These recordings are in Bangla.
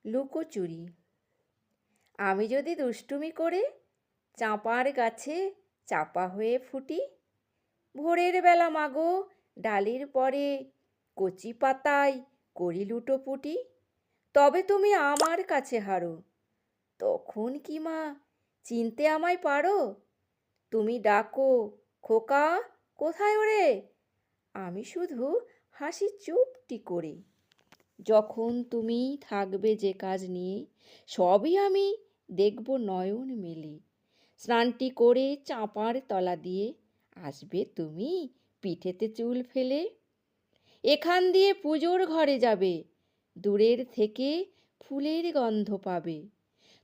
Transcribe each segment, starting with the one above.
লুকোচুরি। আমি যদি দুষ্টুমি করে চাঁপার গাছে চাপা হয়ে ফুটি, ভোরের বেলা মাগো ডালির পরে কচি পাতায় করি লুটোপুটি, তবে তুমি আমার কাছে হারো। তখন কি মা চিনতে আমায় পারো? তুমি ডাকো, খোকা কোথায় ওরে? আমি শুধু হাসি চুপটি করে। যখন তুমি থাকবে যে কাজ নিয়ে, সবই আমি দেখব নয়ন মেলে। স্নানটি করে চাঁপার তলা দিয়ে আসবে তুমি পিঠেতে চুল ফেলে। এখান দিয়ে পুজোর ঘরে যাবে, দূরের থেকে ফুলের গন্ধ পাবে।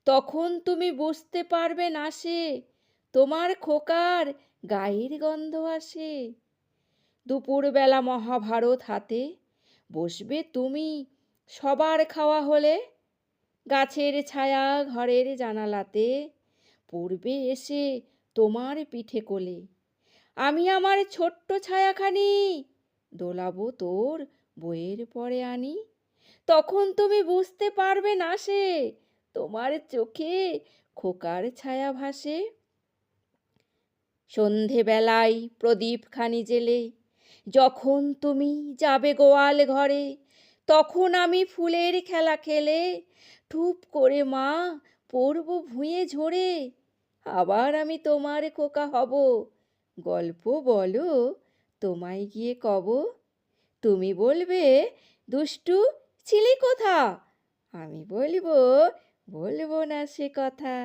তখন তুমি বুঝতে পারবে না সে তোমার খোকার গায়ের গন্ধ আসে। দুপুরবেলা মহাভারত হাতে বসবে তুমি সবার খাওয়া হলে, গাছের ছায়া ঘরের জানালাতে পড়বে এসে তোমার পিঠে কোলে। আমি আমার ছোট্ট ছায়াখানি দোলাবো তোর বইয়ের পরে আনি। তখন তুমি বুঝতে পারবে না সে তোমার চোখে খোকার ছায়া ভাসে। সন্ধেবেলায় প্রদীপখানি জেলে যখন তুমি যাবে গোয়াল ঘরে, তখন আমি ফুলের খেলা খেলে টুপ করে মা পড়ব ভুঁয়ে ঝরে। আবার আমি তোমার খোকা হব, গল্প বলো তোমায় গিয়ে কব। তুমি বলবে দুষ্টু ছিলি কোথা, আমি বলবো বলবো না সে কথা।